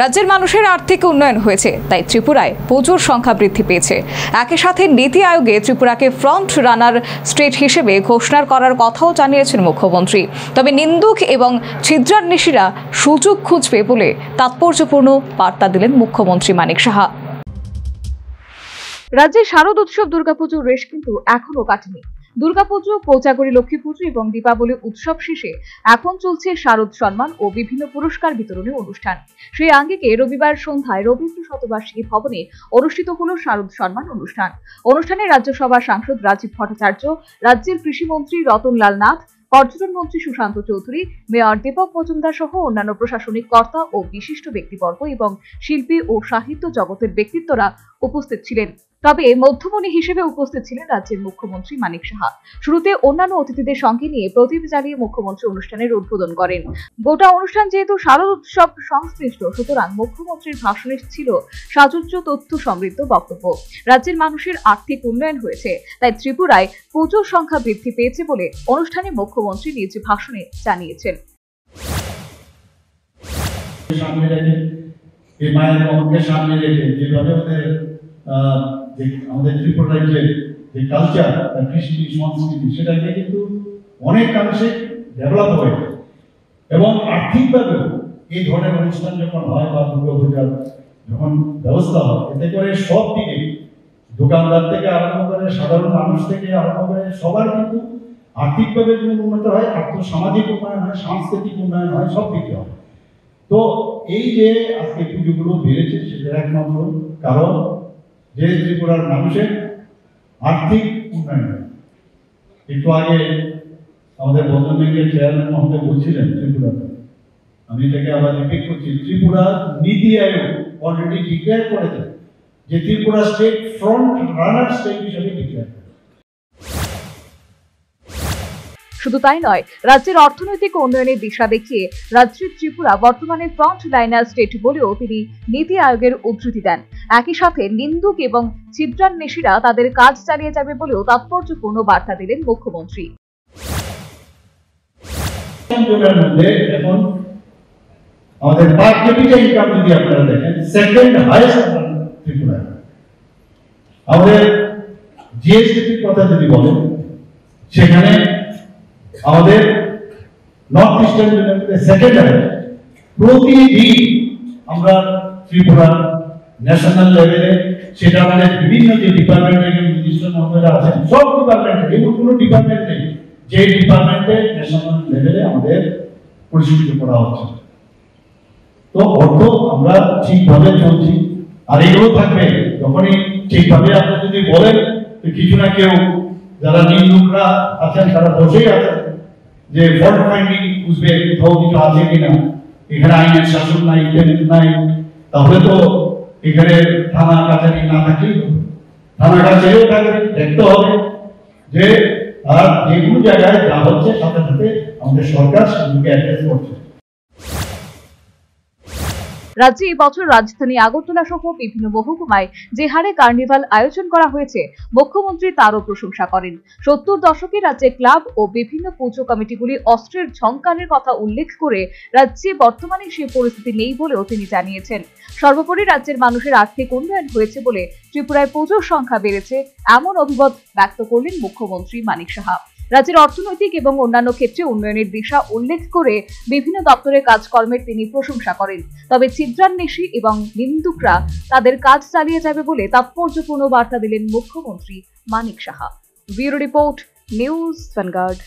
রাজ্যের মানুষের আর্থিক উন্নয়ন হয়েছে, তাই ত্রিপুরায় পুজোর সংখ্যা বৃদ্ধি পেয়েছে। একই সাথে নীতি আয়োগে ত্রিপুরাকে ফ্রন্ট রানার স্টেট হিসেবে ঘোষণা করার কথাও জানিয়েছেন মুখ্যমন্ত্রী। তবে নিন্দুক এবং ছিদ্রান্বেষীরা সুযোগ খুঁজবে বলে তাৎপর্যপূর্ণ বার্তা দিলেন মুখ্যমন্ত্রী মানিক সাহা। রাজ্যে শারদ উৎসব দুর্গাপুজোর রেশ কিন্তু এখনো কাটেনি। দুর্গাপুজো, কোজাগরী লক্ষ্মী পুজো এবং দীপাবলি উৎসব শেষে এখন চলছে শারদ সম্মান ও বিভিন্ন পুরস্কার বিতরণের অনুষ্ঠান। সেই আঙ্গিকে রবিবার সন্ধ্যায় রবীন্দ্র শতবার্ষিকী ভবনে অনুষ্ঠিত হল শারদ সম্মান অনুষ্ঠান। অনুষ্ঠানে রাজ্যসভার সাংসদ রাজীব ভট্টাচার্য, রাজ্যের কৃষিমন্ত্রী রতনলাল নাথ, পর্যটন মন্ত্রী সুশান্ত চৌধুরী, মেয়র দীপক মজুমদার সহ অন্যান্য প্রশাসনিক কর্তা ও বিশিষ্ট ব্যক্তিবর্গ এবং শিল্পী ও সাহিত্য জগতের ব্যক্তিত্বরা উপস্থিত ছিলেন। তবে মধ্যমণি হিসেবে উপস্থিত ছিলেন রাজ্যের মুখ্যমন্ত্রী মানিক সাহা। শুরুতে অন্যান্য অতিথিদের সঙ্গে নিয়ে প্রদীপ জ্বালিয়ে মুখ্যমন্ত্রী অনুষ্ঠানের উদ্বোধন করেন। গোটা অনুষ্ঠান যেহেতু শারদ উৎসব সংশ্লিষ্ট, সুতরাং মুখ্যমন্ত্রীর ভাষণে ছিল সাজুজ্য তথ্য সমৃদ্ধ বক্তব্য। রাজ্যের মানুষের আর্থিক উন্নয়ন হয়েছে, তাই ত্রিপুরায় পুজোর সংখ্যা বৃদ্ধি পেয়েছে বলে অনুষ্ঠানে মুখ্যমন্ত্রী নিজ ভাষণে জানিয়েছেন। আমাদের ত্রিপুরা রাজ্যের যে কালচার, কৃষি সংস্কৃতি, সেটাকে কিন্তু অনেকাংশে ডেভেলপ হয়েছে এবং আর্থিকভাবেও এই ধরনের অনুষ্ঠান যখন হয় বা দুর্গাপূজার যখন ব্যবস্থা হয়, এতে করে সব দিকে দোকানদার থেকে আরম্ভ করে সাধারণ মানুষ থেকে আরম্ভ করে সবার কিন্তু আর্থিকভাবে যদি উন্নত হয়, আর্থসামাজিক উন্নয়ন হয়, সাংস্কৃতিক উন্নয়ন হয়, সব দিকে হয়। তো এই যে আজকে পুজোগুলো বেড়েছে, সেটার একমাত্র কারণ যে ত্রিপুরার মানুষের আর্থিক উন্নয়ন। একটু আগে আমাদের বন্ধন ব্যাংকের চেয়ারম্যান মহোদয় বলছিলেন ত্রিপুরাতে, আমি এটাকে আবার রিপিট করছি, ত্রিপুরা নীতি আয়োগ অলরেডি ডিক্লেয়ার করেছে যে Tripura state front runner state হিসেবে ডিক্লেয়ার করেছে। শুধু তাই নয়, রাজ্যের অর্থনৈতিক উন্নয়নের দিশা দেখিয়ে রাজ্যের ত্রিপুরা বর্তমানে ফ্রন্ট লাইনার স্টেট বলেও তিনি নীতি আয়োগের উদ্ধৃতি দেন। একই সাথে নিন্দুক এবং ছিদ্রান্বেষীরা তাদের কাজ চালিয়ে যাবে বলেও তাৎপর্যপূর্ণ বার্তা দিলেন মুখ্যমন্ত্রী। এখন আমাদের পার ক্যাপিটা ইনকাম যদি আপনারা দেখেন, সেকেন্ড হাইয়েস্ট ত্রিপুরা। আমাদের জিএসটির কথা যদি বলেন, সেখানে আমাদের নর্থ ইস্টার্ন ইউনিয়নের সেকেন্ড হাইয়েস্ট। প্রতিদিন আমরা ত্রিপুরা ন্যাশনাল লেভেলে, সেটা আমাদের বিভিন্ন যে ডিপার্টমেন্টের মিনিস্টার মহোদয়রা আছেন, সব ডিপার্টমেন্টে, এমন কোনো ডিপার্টমেন্ট নেই যে ডিপার্টমেন্টে ন্যাশনাল লেভেলে আমাদের পরিচালিত করা হচ্ছে। তো অর্থ আমরা ঠিকভাবে চলছি, আর এগুলো থাকবে যখনই ঠিকভাবে আপনি যদি বলেন, কিছু না কেউ যারা নিন্দুকরা আছেন তারা বসেই আছেন যে ফল্ট ফাইন্ডিং বুঝবে কোথাও কিছু আছে কিনা, এখানে আইনের শাসন নাই, নাই, তাহলে তো এখানে থানা কাছারি না থাকলেই থানা কাছারিও থাকবে, দেখতে হবে যে আর যে কোনো জায়গায় যা হচ্ছে সাথে সাথে আমাদের সরকার সেগুলোকে অ্যাড্রেস করছে। রাজ্যে এই বছর রাজধানী আগরতলা সহ বিভিন্ন মহকুমায় যে হারে কার্নিভাল আয়োজন করা হয়েছে, মুখ্যমন্ত্রী তারও প্রশংসা করেন। 70 দশকে রাজ্যে ক্লাব ও বিভিন্ন পুজো কমিটিগুলি অস্ত্রের ঝংকারের কথা উল্লেখ করে রাজ্যে বর্তমানে সে পরিস্থিতি নেই বলেও তিনি জানিয়েছেন। সর্বোপরি রাজ্যের মানুষের আর্থিক উন্নয়ন হয়েছে বলে ত্রিপুরায় পুজোর সংখ্যা বেড়েছে, এমন অভিমত ব্যক্ত করলেন মুখ্যমন্ত্রী মানিক সাহা। রাজ্যের অর্থনৈতিক এবং অন্যান্য ক্ষেত্রে উন্নয়নের দিশা উল্লেখ করে বিভিন্ন দপ্তরের কাজকর্মের তিনি প্রশংসা করেন। তবে ছিদ্রান্বেষী এবং নিন্দুকরা তাদের কাজ চালিয়ে যাবে বলে তাৎপর্যপূর্ণ বার্তা দিলেন মুখ্যমন্ত্রী Manik Saha. Bureau report, News vanguard.